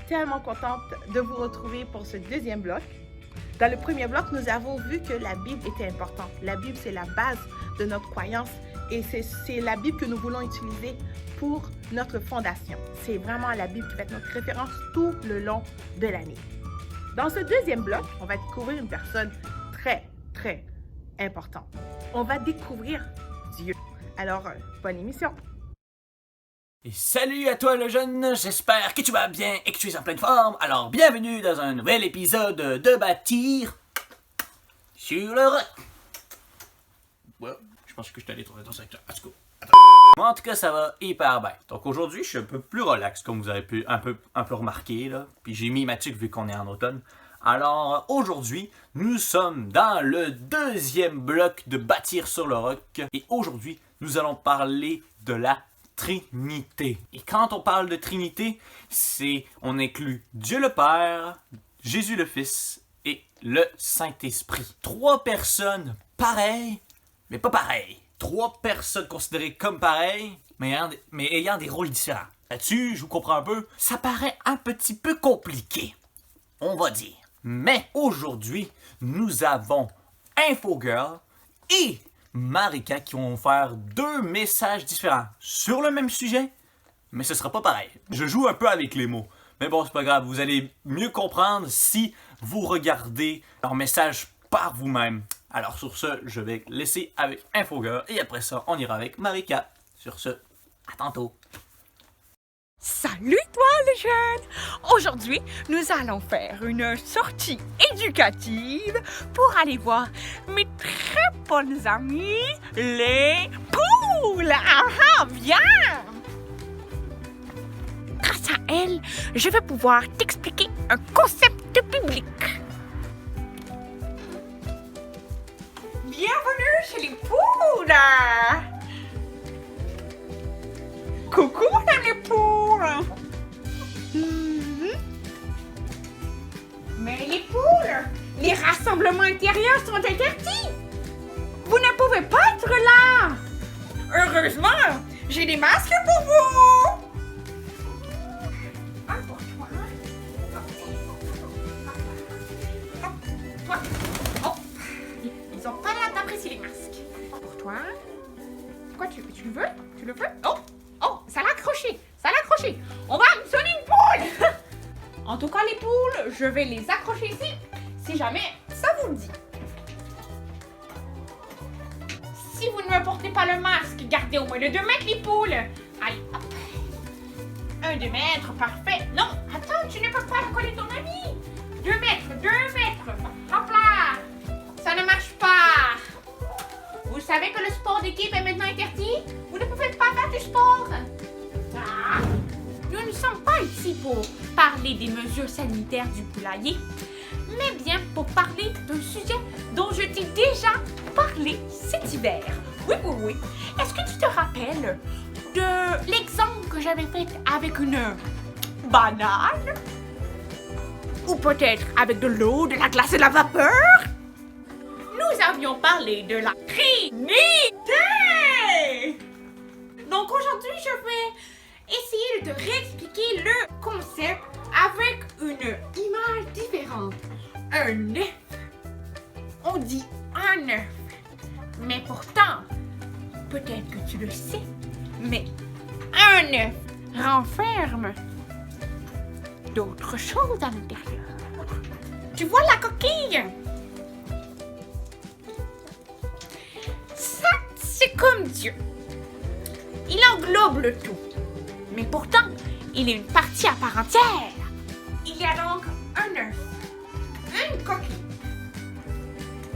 tellement contente de vous retrouver pour ce deuxième bloc. Dans le premier bloc, nous avons vu que la Bible était importante. La Bible, c'est la base de notre croyance et c'est la Bible que nous voulons utiliser pour notre fondation. C'est vraiment la Bible qui va être notre référence tout le long de l'année. Dans ce deuxième bloc, on va découvrir une personne très importante. On va découvrir Dieu. Alors, bonne émission! Et salut à toi le jeune, j'espère que tu vas bien et que tu es en pleine forme. Alors bienvenue dans un nouvel épisode de Bâtir sur le roc. Ouais, je pense que je t'allais trouver dans ce secteur. Let's go. Moi en tout cas ça va hyper bien. Donc aujourd'hui je suis un peu plus relax comme vous avez pu un peu remarquer là. Puis j'ai mis ma tuque vu qu'on est en automne. Alors aujourd'hui nous sommes dans le deuxième bloc de Bâtir sur le roc. Et aujourd'hui nous allons parler de la Trinité. Et quand on parle de Trinité, on inclut Dieu le Père, Jésus le Fils et le Saint-Esprit. Trois personnes pareilles, mais pas pareilles. Trois personnes considérées comme pareilles, mais ayant des rôles différents. Là-dessus, je vous comprends un peu, ça paraît un petit peu compliqué, on va dire. Mais aujourd'hui, nous avons InfoGirl et Marika qui vont faire deux messages différents sur le même sujet, mais ce sera pas pareil. Je joue un peu avec les mots, mais bon, c'est pas grave, vous allez mieux comprendre si vous regardez leur message par vous-même. Alors sur ce, je vais laisser avec InfoGirl et après ça, on ira avec Marika. Sur ce, à tantôt. Salut toi les jeunes! Aujourd'hui, nous allons faire une sortie éducative pour aller voir mes très bonnes amies, les poules! Ah, viens! Grâce à elles, je vais pouvoir t'expliquer un concept biblique. Bienvenue chez les poules! Coucou madame les poules! Mais les poules, les rassemblements intérieurs sont interdits! Vous ne pouvez pas être là! Heureusement, j'ai des masques pour vous! Un pour toi. Toi. Oh. Ils ont pas l'air d'apprécier les masques. Pour toi. Quoi, tu le veux? Tu le veux? Oh! Oh, ça l'a accroché! Ça l'a accroché! On va me sonner une poule! En tout cas, les poules, je vais les accrocher ici, si jamais ça vous le dit. Si vous ne me portez pas le masque, gardez au moins le 2 mètres, les poules! Allez, hop! Un 2 mètres, parfait! Non, attends, tu ne peux pas coller ton ami! 2 mètres, 2 mètres! Hop là! Ça ne marche pas! Vous savez que le sport d'équipe est maintenant interdit? Vous ne pouvez pas faire du sport! Ah. Nous ne sommes pas ici pour parler des mesures sanitaires du poulailler, mais bien pour parler d'un sujet dont je t'ai déjà parlé cet hiver. Oui. Est-ce que tu te rappelles de l'exemple que j'avais fait avec une banane? Ou peut-être avec de l'eau, de la glace et de la vapeur? Nous avions parlé de la Trinité! Donc aujourd'hui, je vais essayer de te réexpliquer le concept avec une image différente. Un œuf. On dit un œuf. Mais pourtant, peut-être que tu le sais, mais un œuf renferme d'autres choses à l'intérieur. Tu vois la coquille? Ça, c'est comme Dieu. Il englobe le tout. Mais pourtant, il est une partie à part entière. Il y a donc un œuf, une coquille.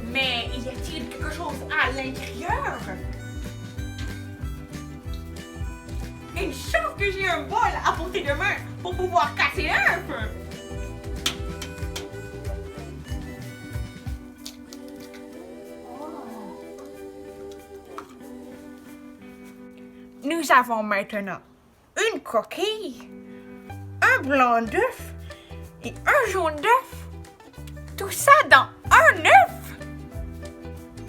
Mais y a-t-il quelque chose à l'intérieur? Une chance que j'ai un bol à portée de main pour pouvoir casser l'œuf. Nous avons maintenant une coquille, un blanc d'œuf et un jaune d'œuf. Tout ça dans un œuf.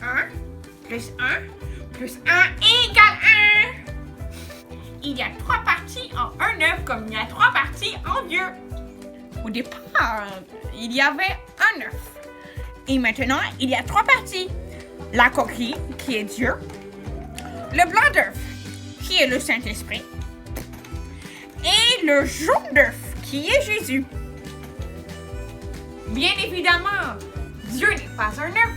1 plus 1 plus 1 égale 1. Il y a 3 parties en un œuf comme il y a 3 parties en Dieu. Au départ, il y avait un œuf. Et maintenant, il y a 3 parties. La coquille, qui est Dieu. Le blanc d'œuf, qui est le Saint-Esprit. Et le jaune d'œuf, qui est Jésus. Bien évidemment, Dieu n'est pas un œuf,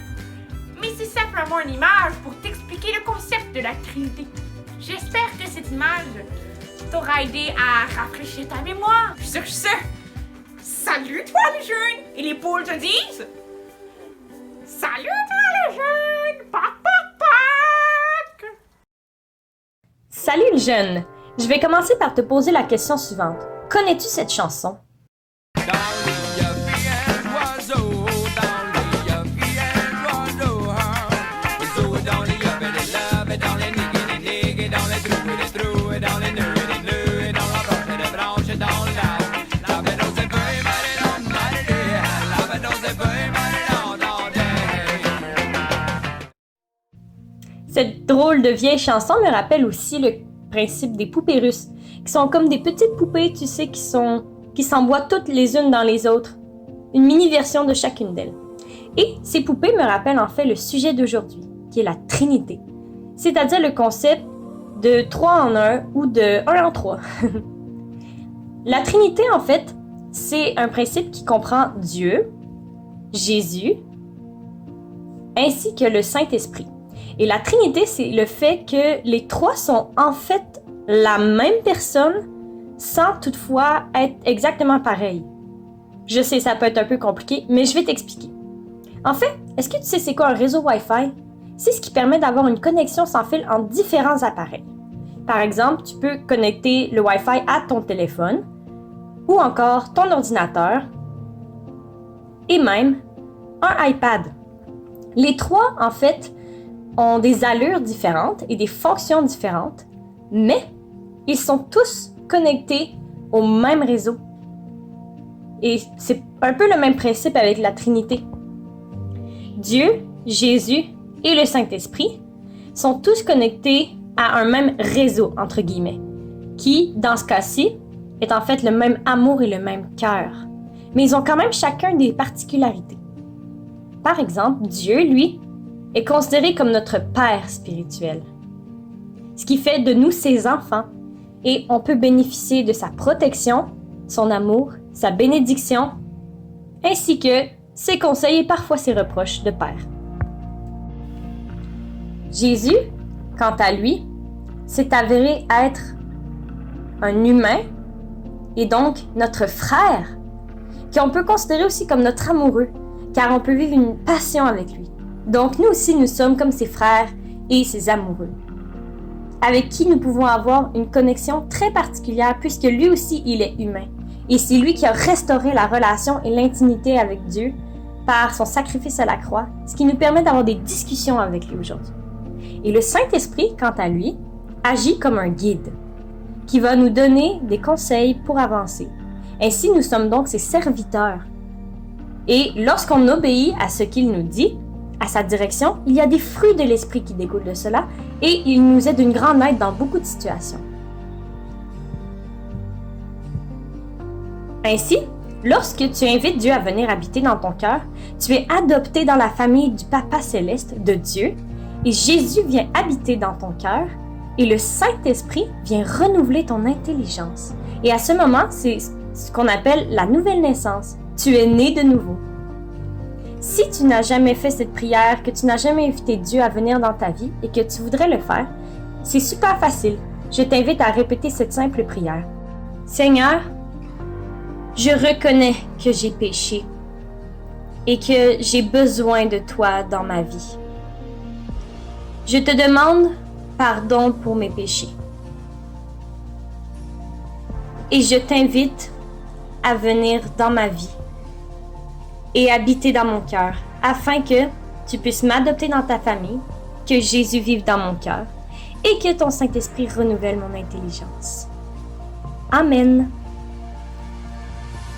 mais c'est simplement une image pour t'expliquer le concept de la Trinité. J'espère que cette image t'aura aidé à rafraîchir ta mémoire. Sur ce, salut toi le jeune! Et les poules te disent salut toi le jeune! Pac, pac, pac! Salut le jeune! Je vais commencer par te poser la question suivante. Connais-tu cette chanson? Cette drôle de vieille chanson me rappelle aussi le principe des poupées russes, qui sont comme des petites poupées, tu sais, qui s'emboîtent toutes les unes dans les autres. Une mini-version de chacune d'elles. Et ces poupées me rappellent en fait le sujet d'aujourd'hui, qui est la Trinité. C'est-à-dire le concept de 3 en 1 ou de 1 en 3. La Trinité, en fait, c'est un principe qui comprend Dieu, Jésus, ainsi que le Saint-Esprit. Et la Trinité, c'est le fait que les 3 sont en fait la même personne sans toutefois être exactement pareils. Je sais, ça peut être un peu compliqué, mais je vais t'expliquer. En fait, est-ce que tu sais c'est quoi un réseau Wi-Fi? C'est ce qui permet d'avoir une connexion sans fil entre différents appareils. Par exemple, tu peux connecter le Wi-Fi à ton téléphone ou encore ton ordinateur et même un iPad. Les 3, en fait, ont des allures différentes et des fonctions différentes, mais ils sont tous connectés au même réseau. Et c'est un peu le même principe avec la Trinité. Dieu, Jésus et le Saint-Esprit sont tous connectés à un même réseau, entre guillemets, qui, dans ce cas-ci, est en fait le même amour et le même cœur. Mais ils ont quand même chacun des particularités. Par exemple, Dieu, lui, est considéré comme notre Père spirituel, ce qui fait de nous ses enfants, et on peut bénéficier de sa protection, son amour, sa bénédiction, ainsi que ses conseils et parfois ses reproches de Père. Jésus, quant à lui, s'est avéré être un humain et donc notre frère, qu'on peut considérer aussi comme notre amoureux, car on peut vivre une passion avec lui. Donc nous aussi, nous sommes comme ses frères et ses amoureux, avec qui nous pouvons avoir une connexion très particulière puisque lui aussi, il est humain. Et c'est lui qui a restauré la relation et l'intimité avec Dieu par son sacrifice à la croix, ce qui nous permet d'avoir des discussions avec lui aujourd'hui. Et le Saint-Esprit, quant à lui, agit comme un guide qui va nous donner des conseils pour avancer. Ainsi, nous sommes donc ses serviteurs. Et lorsqu'on obéit à ce qu'il nous dit, à sa direction, il y a des fruits de l'Esprit qui découlent de cela et il nous est d'une grande aide dans beaucoup de situations. Ainsi, lorsque tu invites Dieu à venir habiter dans ton cœur, tu es adopté dans la famille du Papa Céleste de Dieu et Jésus vient habiter dans ton cœur et le Saint-Esprit vient renouveler ton intelligence. Et à ce moment, c'est ce qu'on appelle la nouvelle naissance. Tu es né de nouveau. Si tu n'as jamais fait cette prière, que tu n'as jamais invité Dieu à venir dans ta vie et que tu voudrais le faire, c'est super facile. Je t'invite à répéter cette simple prière. Seigneur, je reconnais que j'ai péché et que j'ai besoin de toi dans ma vie. Je te demande pardon pour mes péchés. Et je t'invite à venir dans ma vie et habiter dans mon cœur, afin que tu puisses m'adopter dans ta famille, que Jésus vive dans mon cœur et que ton Saint-Esprit renouvelle mon intelligence. Amen.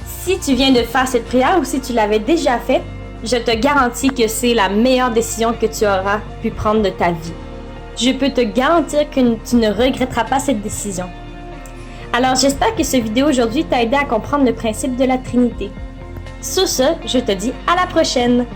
Si tu viens de faire cette prière ou si tu l'avais déjà fait, je te garantis que c'est la meilleure décision que tu auras pu prendre de ta vie. Je peux te garantir que tu ne regretteras pas cette décision. Alors j'espère que cette vidéo aujourd'hui t'a aidé à comprendre le principe de la Trinité. Sur ce, je te dis à la prochaine!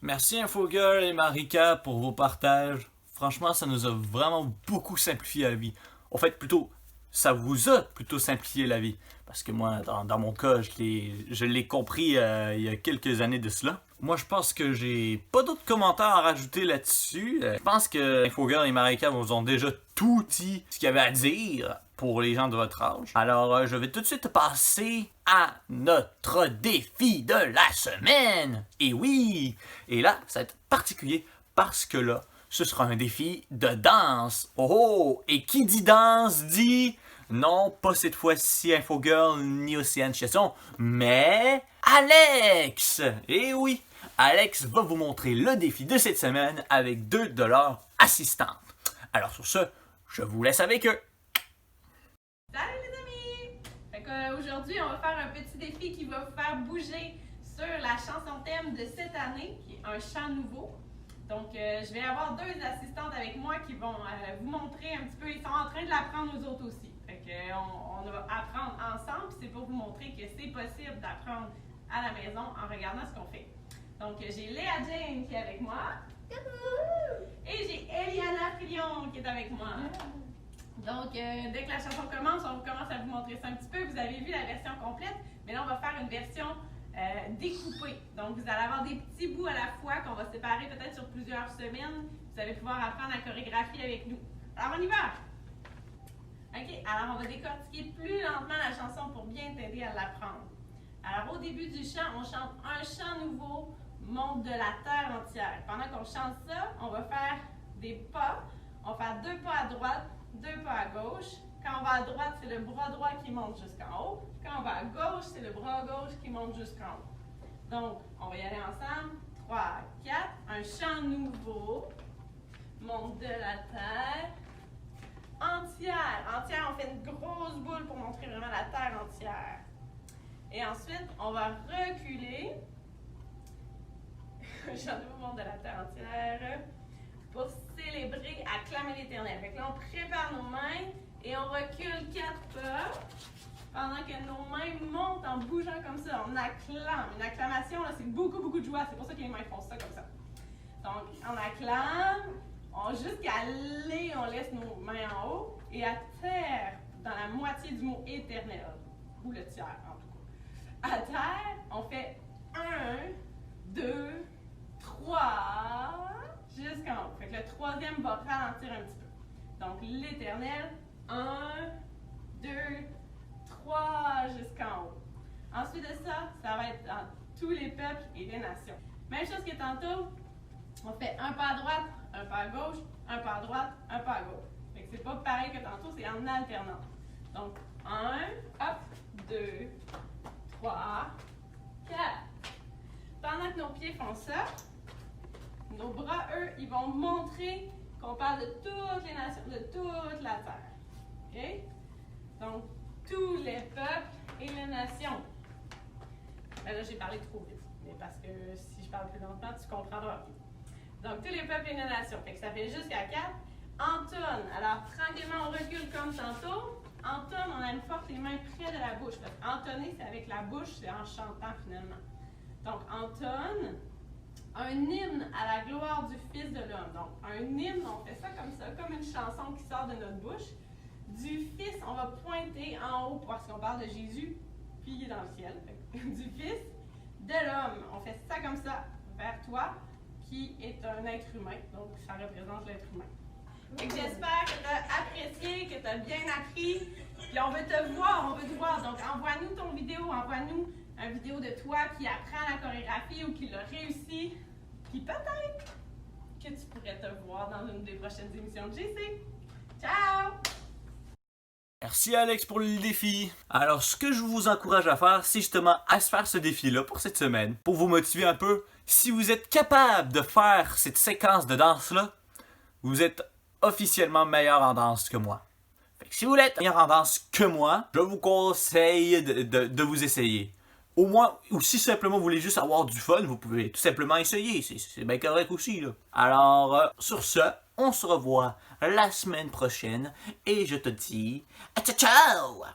Merci Infogirl et Marika pour vos partages. Franchement, ça nous a vraiment beaucoup simplifié la vie. En fait, plutôt, ça vous a plutôt simplifié la vie. Parce que moi, dans mon cas, je l'ai compris il y a quelques années de cela. Moi, je pense que j'ai pas d'autres commentaires à rajouter là-dessus. Je pense que Infogirl et Marika vous ont déjà tout dit ce qu'il y avait à dire pour les gens de votre âge. Alors, je vais tout de suite passer à notre défi de la semaine. Et oui! Et là, ça va être particulier parce que là, ce sera un défi de danse. Oh oh! Et qui dit danse dit... Non, pas cette fois-ci Infogirl ni Océane Chesson, mais Alex! Et oui, Alex va vous montrer le défi de cette semaine avec 2 de leurs assistantes. Alors sur ce, je vous laisse avec eux. Salut les amis! Fait qu'aujourd'hui, on va faire un petit défi qui va vous faire bouger sur la chanson thème de cette année, qui est un chant nouveau. Donc, je vais avoir 2 assistantes avec moi qui vont vous montrer un petit peu. Ils sont en train de l'apprendre aux autres aussi. Fait qu'on va apprendre ensemble. C'est pour vous montrer que c'est possible d'apprendre à la maison en regardant ce qu'on fait. Donc, j'ai Léa Jane qui est avec moi. Et j'ai Eliana Filion qui est avec moi. Donc, dès que la chanson commence, on commence à vous montrer ça un petit peu. Vous avez vu la version complète, mais là, on va faire une version découpée. Donc, vous allez avoir des petits bouts à la fois qu'on va séparer peut-être sur plusieurs semaines. Vous allez pouvoir apprendre la chorégraphie avec nous. Alors, on y va! OK, alors on va décortiquer plus lentement la chanson pour bien t'aider à l'apprendre. Alors, au début du chant, on chante un chant nouveau, monde de la terre entière. Pendant qu'on chante ça, on va faire des pas. On va faire 2 pas à droite, 2 pas à gauche. Quand on va à droite, c'est le bras droit qui monte jusqu'en haut. Quand on va à gauche, c'est le bras gauche qui monte jusqu'en haut. Donc, on va y aller ensemble. 3, 4. Un chant nouveau. Monde de la terre entière. Entière, on fait une grosse boule pour montrer vraiment la terre entière. Et ensuite, on va reculer. Un chant nouveau, monde de la terre entière. Pour célébrer, acclamer l'Éternel. Fait que là, on prépare nos mains et on recule 4 pas pendant que nos mains montent en bougeant comme ça. On acclame. Une acclamation, là, c'est beaucoup de joie. C'est pour ça que les mains font ça comme ça. Donc, on acclame. Jusqu'à aller, on laisse nos mains en haut. Et à terre, dans la moitié du mot éternel. Ou le tiers, en tout cas. À terre, on fait 1, 2, 3... jusqu'en haut. Fait que le troisième va ralentir un petit peu. Donc, l'Éternel, 1, 2, 3, jusqu'en haut. Ensuite de ça, ça va être dans tous les peuples et les nations. Même chose que tantôt, on fait un pas à droite, un pas à gauche, un pas à droite, un pas à gauche. Fait que c'est pas pareil que tantôt, c'est en alternance. Donc, 1, hop, 2, 3, 4. Pendant que nos pieds font ça, nos bras, eux, ils vont montrer qu'on parle de toutes les nations, de toute la terre. OK? Donc, tous les peuples et les nations. Ben là, j'ai parlé trop vite, mais parce que si je parle plus lentement, tu comprendras. Donc, tous les peuples et les nations. Fait que ça fait jusqu'à 4. Entonne. Alors, tranquillement, on recule comme tantôt. Entonne, on a une force, les mains près de la bouche. Parce qu'entonner, c'est avec la bouche, c'est en chantant finalement. Donc, entonne. Un hymne à la gloire du Fils de l'homme. Donc, un hymne, on fait ça, comme une chanson qui sort de notre bouche. Du Fils, on va pointer en haut parce qu'on parle de Jésus, puis il est dans le ciel. Du Fils de l'homme. On fait ça comme ça vers toi, qui est un être humain. Donc, ça représente l'être humain. J'espère que tu as apprécié, que tu as bien appris. Puis on veut te voir, on veut te voir. Donc, envoie-nous ton vidéo, envoie-nous une vidéo de toi qui apprend la chorégraphie ou qui l'a réussi. Puis peut-être que tu pourrais te voir dans une des prochaines émissions de JC. Ciao! Merci Alex pour le défi. Alors, ce que je vous encourage à faire, c'est justement à se faire ce défi-là pour cette semaine. Pour vous motiver un peu, si vous êtes capable de faire cette séquence de danse-là, vous êtes officiellement meilleur en danse que moi. Fait que si vous voulez être meilleur en danse que moi, je vous conseille de vous essayer. au moins, ou si simplement vous voulez juste avoir du fun, vous pouvez tout simplement essayer. C'est bien correct aussi, là. Alors, sur ce, on se revoit la semaine prochaine et je te dis ciao ciao!